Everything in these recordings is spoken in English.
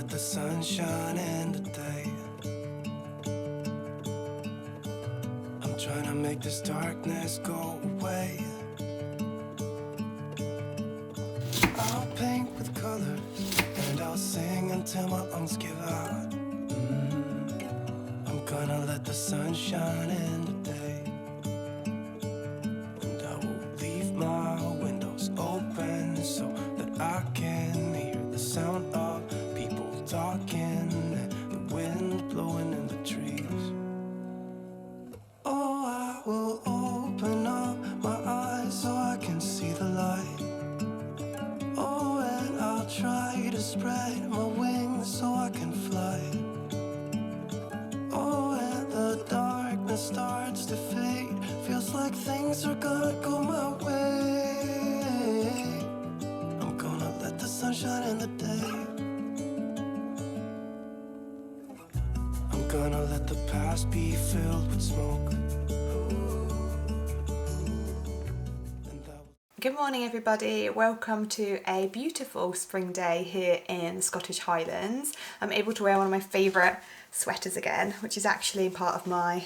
let the sun shine in today. I'm trying to make this darkness go away. I'll paint with colors and I'll sing until my lungs give out. I'm gonna let the sun shine in today. And I will leave my windows open so that I can hear the sound of people talking and the wind blowing in the trees. Oh, I will open up my eyes so I can see the light. Oh, and I'll try to spread my wings so I can fly. Oh, and the darkness starts to fade. Feels like things are gonna go my way. I'm gonna let the sun shine in the day. I'm gonna let the past be filled with smoke. Good morning everybody, welcome to a beautiful spring day here in the Scottish Highlands. I'm able to wear one of my favourite sweaters again, which is actually part of my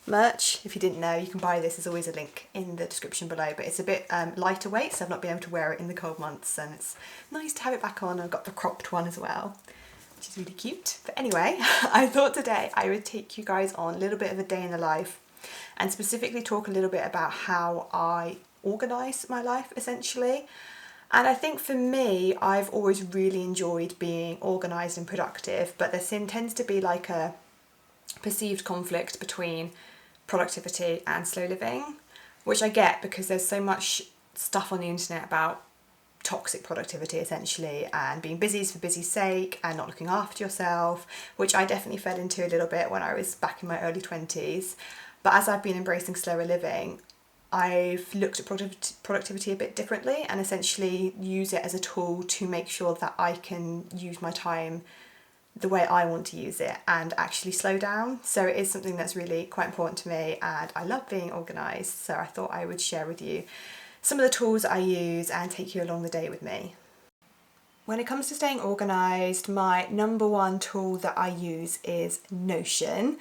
merch. If you didn't know, you can buy this, there's always a link in the description below, but it's a bit lighter weight, so I've not been able to wear it in the cold months, and it's nice to have it back on. I've got the cropped one as well, which is really cute. But anyway, I thought today I would take you guys on a little bit of a day in the life and specifically talk a little bit about how I organise my life essentially. And I think for me, I've always really enjoyed being organised and productive, but there tends to be like a perceived conflict between productivity and slow living, which I get because there's so much stuff on the internet about toxic productivity essentially, and being busy is for busy's sake and not looking after yourself, which I definitely fell into a little bit when I was back in my early 20s. But as I've been embracing slower living, I've looked at productivity a bit differently and essentially use it as a tool to make sure that I can use my time the way I want to use it and actually slow down. So it is something that's really quite important to me, and I love being organised, so I thought I would share with you some of the tools I use and take you along the day with me. When it comes to staying organised, my number one tool that I use is Notion.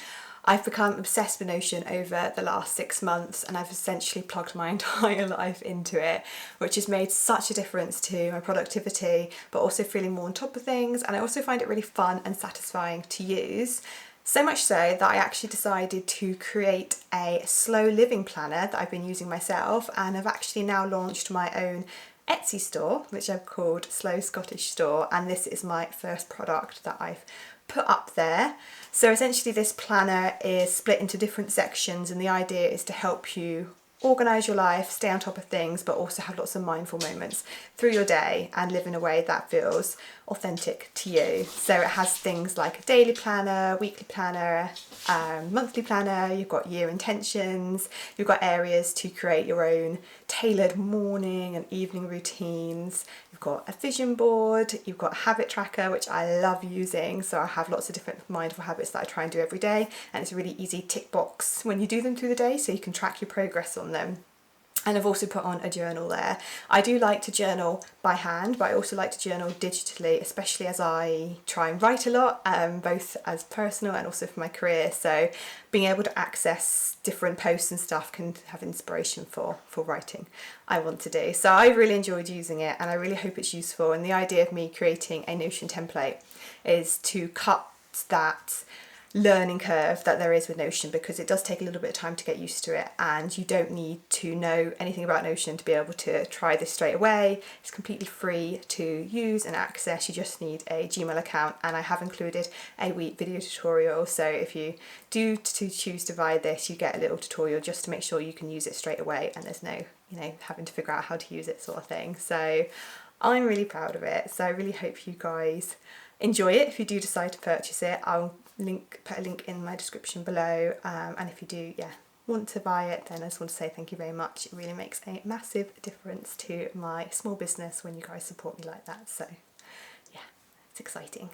I've become obsessed with Notion over the last 6 months, and I've essentially plugged my entire life into it, which has made such a difference to my productivity, but also feeling more on top of things. And I also find it really fun and satisfying to use. So much so that I actually decided to create a slow living planner that I've been using myself, and I've actually now launched my own Etsy store, which I've called Slow Scottish Store, and this is my first product that I've put up there. So essentially this planner is split into different sections, and the idea is to help you organise your life, stay on top of things, but also have lots of mindful moments through your day and live in a way that feels authentic to you. So it has things like a daily planner, weekly planner, monthly planner, you've got year intentions, you've got areas to create your own tailored morning and evening routines, you've got a vision board, you've got a habit tracker, which I love using. So I have lots of different mindful habits that I try and do every day, and it's a really easy tick box when you do them through the day, so you can track your progress on them. And I've also put on a journal there. I do like to journal by hand, but I also like to journal digitally, especially as I try and write a lot, both as personal and also for my career. So being able to access different posts and stuff can have inspiration for writing I want to do. So I really enjoyed using it, and I really hope it's useful. And the idea of me creating a Notion template is to cut that learning curve that there is with Notion, because it does take a little bit of time to get used to it, and you don't need to know anything about Notion to be able to try this straight away. It's completely free to use and access. You just need a Gmail account, and I have included a video tutorial, so if you do choose to buy this, you get a little tutorial just to make sure you can use it straight away and there's no having to figure out how to use it sort of thing. So I'm really proud of it, so I really hope you guys enjoy it. If you do decide to purchase it, I'll put a link in my description below, and if you do want to buy it, then I just want to say thank you very much. It really makes a massive difference to my small business when you guys support me like that, so yeah, it's exciting.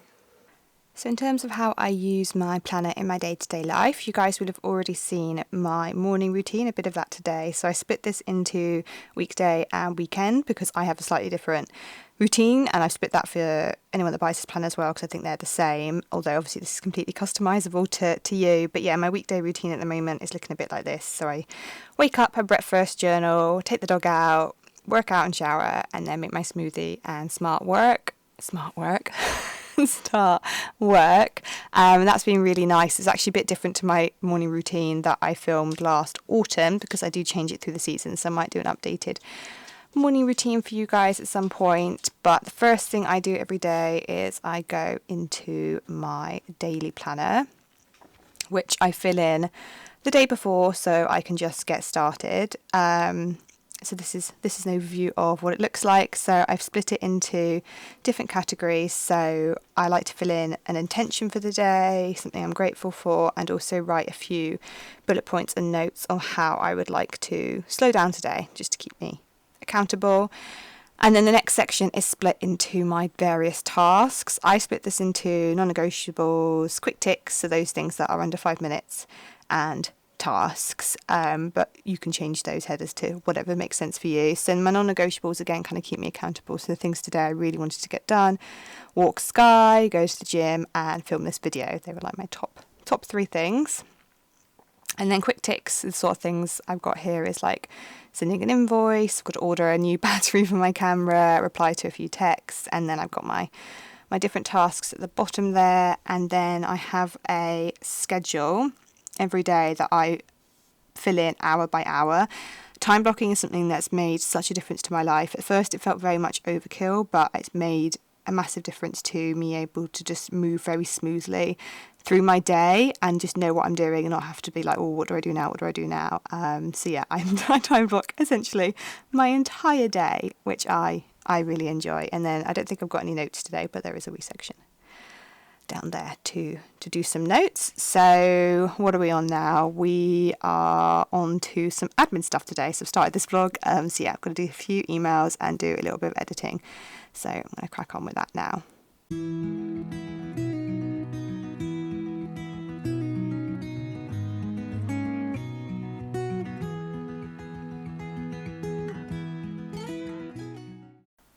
So in terms of how I use my planner in my day-to-day life, you guys will have already seen my morning routine, a bit of that today. So I split this into weekday and weekend because I have a slightly different routine, and I've split that for anyone that buys this planner as well because I think they're the same, although obviously this is completely customizable to you. But yeah, my weekday routine at the moment is looking a bit like this. So I wake up, have breakfast, journal, take the dog out, work out and shower, and then make my smoothie and start work. That's been really nice. It's actually a bit different to my morning routine that I filmed last autumn because I do change it through the season, so I might do an updated morning routine for you guys at some point. But the first thing I do every day is I go into my daily planner, which I fill in the day before so I can just get started. So this is an overview of what it looks like. So I've split it into different categories. So I like to fill in an intention for the day, something I'm grateful for, and also write a few bullet points and notes on how I would like to slow down today, just to keep me accountable. And then the next section is split into my various tasks. I split this into non-negotiables, quick ticks, so those things that are under 5 minutes, and tasks, but you can change those headers to whatever makes sense for you. So my non-negotiables again kind of keep me accountable. So the things today I really wanted to get done: walk Sky, go to the gym, and film this video. They were like my top 3 things. And then quick ticks, the sort of things I've got here is like sending an invoice, I've got to order a new battery for my camera, reply to a few texts, and then I've got my different tasks at the bottom there. And then I have a schedule every day that I fill in hour by hour. Time blocking is something that's made such a difference to my life. At first it felt very much overkill, but it's made a massive difference to me able to just move very smoothly through my day and just know what I'm doing and not have to be like, oh, what do I do now? So yeah, I time block essentially my entire day, which I really enjoy. And then I don't think I've got any notes today, but there is a wee section down there to do some notes. So what are we on now? We are on to some admin stuff today. So I've started this vlog. So yeah, I've got to do a few emails and do a little bit of editing. So I'm going to crack on with that now.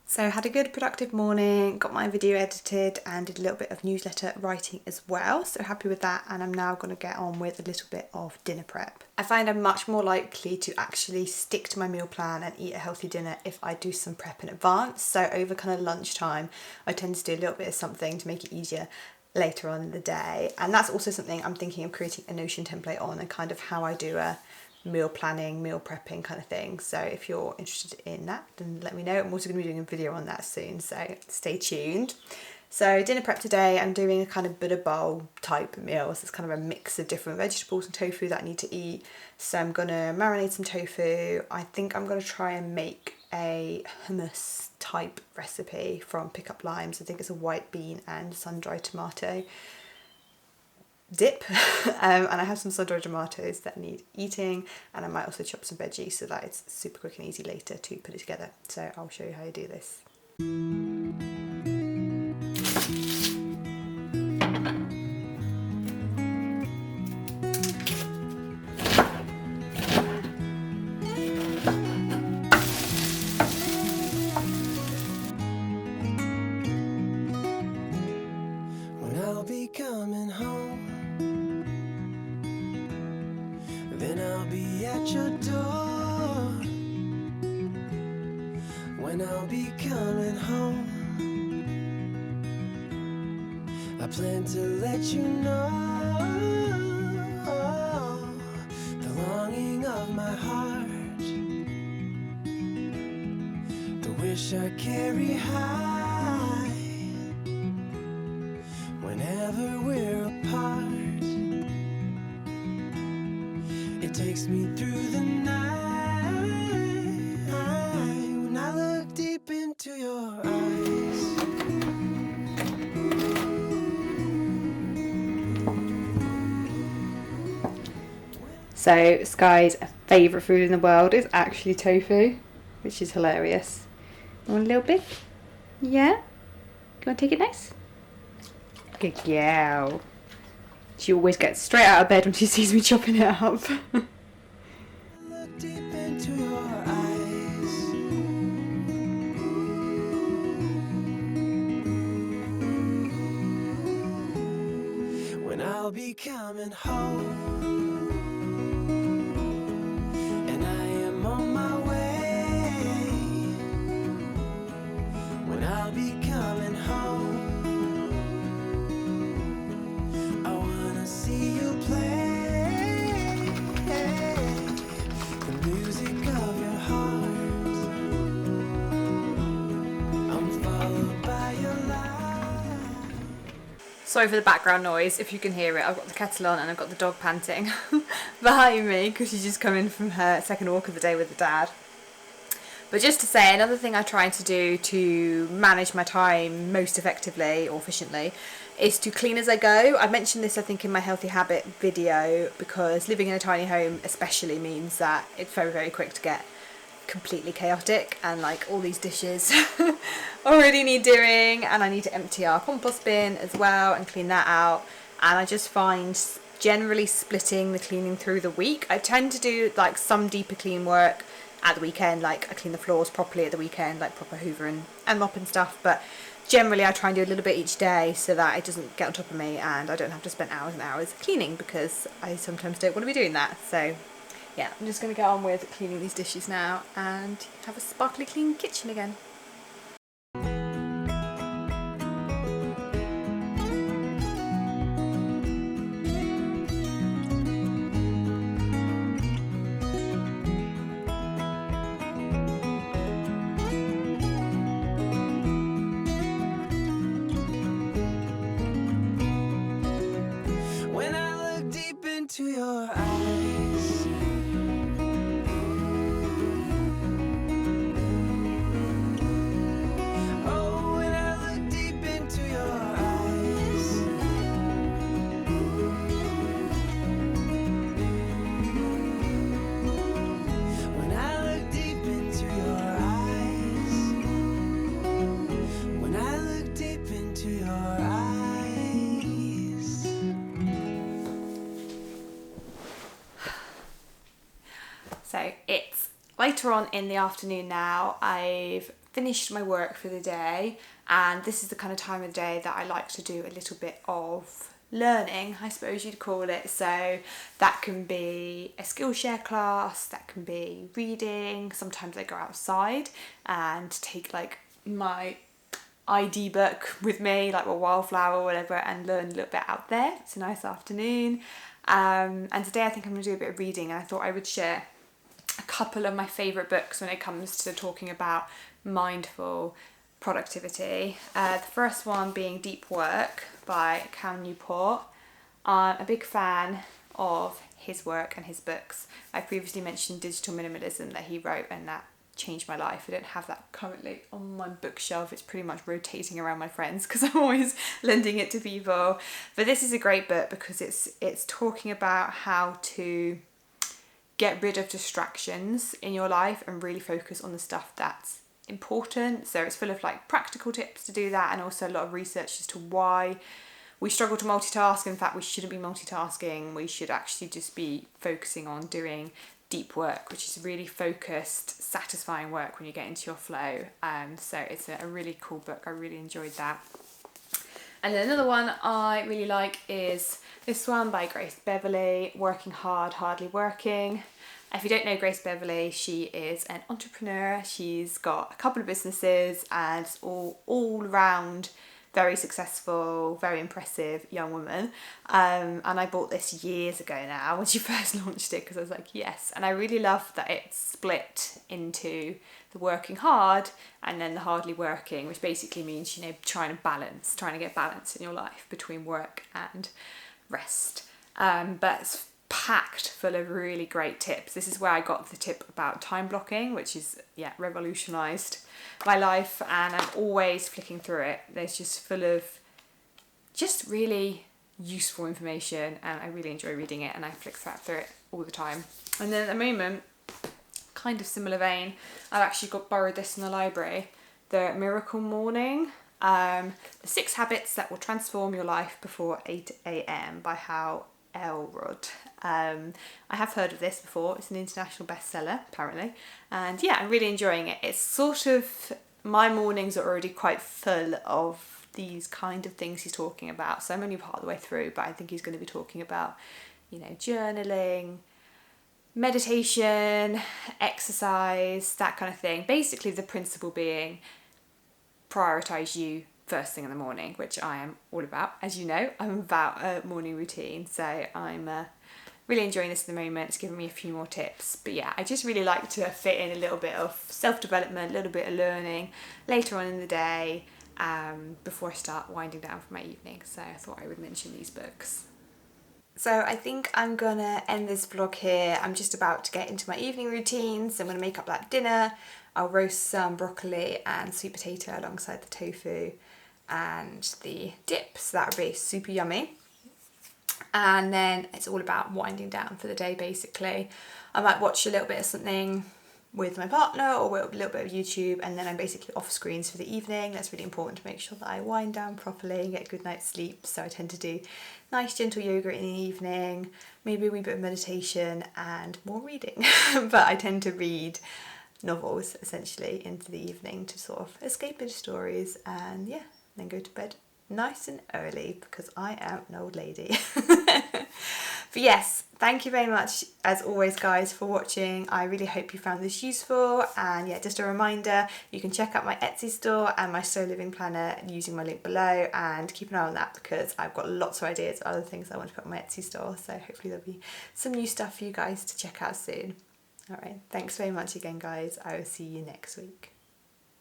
So had a good productive morning, got my video edited and did a little bit of newsletter writing as well. So happy with that, and I'm now going to get on with a little bit of dinner prep. I find I'm much more likely to actually stick to my meal plan and eat a healthy dinner if I do some prep in advance. So over kind of lunchtime, I tend to do a little bit of something to make it easier later on in the day. And that's also something I'm thinking of creating a Notion template on, and kind of how I do a meal planning, meal prepping kind of thing. So if you're interested in that, then let me know. I'm also going to be doing a video on that soon, so stay tuned. So dinner prep today, I'm doing a kind of Buddha bowl type meal. So it's kind of a mix of different vegetables and tofu that I need to eat. So I'm going to marinate some tofu. I think I'm going to try and make a hummus type recipe from Pick Up Limes. I think it's a white bean and sun-dried tomato dip. And I have some sun-dried tomatoes that need eating, and I might also chop some veggies so that it's super quick and easy later to put it together. So I'll show you how I do this. When I'll be coming home, then I'll be at your door. When I'll be coming home, I plan to let you know the longing of my heart, the wish I carry high whenever we're apart. It takes me through the night when I look deep into your eyes. So Sky's favourite food in the world is actually tofu, which is hilarious. Want a little bit? Yeah? You want to take it nice? Good girl. She always gets straight out of bed when she sees me chopping it up. Look deep into your eyes. When I'll be coming home, and I am on my way. When I'll be coming home, I wanna see you play the music of your heart. I'm followed by your light. Sorry for the background noise, if you can hear it. I've got the kettle on and I've got the dog panting behind me because she's just come in from her second walk of the day with the dad. But just to say, another thing I try to do to manage my time most effectively or efficiently is to clean as I go. I mentioned this, I think, in my healthy habit video, because living in a tiny home especially means that it's very, very quick to get completely chaotic, and like all these dishes already need doing, and I need to empty our compost bin as well and clean that out. And I just find generally splitting the cleaning through the week. I tend to do like some deeper clean work at the weekend, like I clean the floors properly at the weekend, like proper hoover and mop and stuff, but generally I try and do a little bit each day so that it doesn't get on top of me and I don't have to spend hours and hours cleaning, because I sometimes don't want to be doing that. So yeah, I'm just going to get on with cleaning these dishes now and have a sparkly clean kitchen again. When I look deep into your eyes, oh, when I look deep into your eyes, when I look deep into your eyes, when I look deep into your eyes. So it's later on in the afternoon now. I've finished my work for the day, and this is the kind of time of the day that I like to do a little bit of learning, I suppose you'd call it. So that can be a Skillshare class, that can be reading. Sometimes I go outside and take like my ID book with me, like a wildflower or whatever, and learn a little bit out there. It's a nice afternoon. And today I think I'm going to do a bit of reading, and I thought I would share a couple of my favourite books when it comes to talking about mindful productivity. The first one being Deep Work by Cal Newport. I'm a big fan of his work and his books. I previously mentioned Digital Minimalism that he wrote, and that changed my life. I don't have that currently on my bookshelf. It's pretty much rotating around my friends because I'm always lending it to people. But this is a great book because it's talking about how to get rid of distractions in your life and really focus on the stuff that's important. So it's full of like practical tips to do that, and also a lot of research as to why we struggle to multitask. In fact, we shouldn't be multitasking. We should actually just be focusing on doing deep work, which is really focused, satisfying work when you get into your flow. So it's a really cool book. I really enjoyed that. And then another one I really like is this one by Grace Beverley, Working Hard, Hardly Working. If you don't know Grace Beverley, she is an entrepreneur. She's got a couple of businesses and it's all round very successful, very impressive young woman. And I bought this years ago now when she first launched it, because I was like, yes. And I really love that it's split into the working hard and then the hardly working, which basically means, trying to get balance in your life between work and rest. But it's packed full of really great tips. This is where I got the tip about time blocking, which is revolutionized my life, and I'm always flicking through it. There's just full of just really useful information, and I really enjoy reading it, and I flick through it all the time. And then at the moment, kind of similar vein, I've actually borrowed this in the library, The Miracle Morning. The 6 Habits That Will Transform Your Life Before 8 a.m. by Hal Elrod. I have heard of this before. It's an international bestseller, apparently. And yeah, I'm really enjoying it. It's sort of, my mornings are already quite full of these kind of things he's talking about. So I'm only part of the way through, but I think he's going to be talking about, you know, journaling, meditation, exercise, that kind of thing. Basically the principle being prioritize you first thing in the morning, which I am all about. As you know, I'm about a morning routine, so I'm really enjoying this at the moment. It's given me a few more tips, but yeah, I just really like to fit in a little bit of self-development, a little bit of learning later on in the day, before I start winding down for my evening. So I thought I would mention these books. So I think I'm gonna end this vlog here. I'm just about to get into my evening routine, so I'm gonna make up that dinner. I'll roast some broccoli and sweet potato alongside the tofu and the dip, so that'll be super yummy. And then it's all about winding down for the day, basically. I might watch a little bit of something with my partner or a little bit of YouTube, and then I'm basically off screens for the evening. That's really important to make sure that I wind down properly and get a good night's sleep. So I tend to do nice gentle yoga in the evening, maybe a wee bit of meditation and more reading. But I tend to read novels essentially into the evening to sort of escape into stories, and yeah, then go to bed nice and early because I am an old lady. But yes, thank you very much as always guys for watching. I really hope you found this useful, and yeah, just a reminder, you can check out my Etsy store and my Slow Living Planner using my link below, and keep an eye on that because I've got lots of ideas of other things I want to put on my Etsy store, so hopefully there'll be some new stuff for you guys to check out soon. Alright, thanks very much again guys. I will see you next week.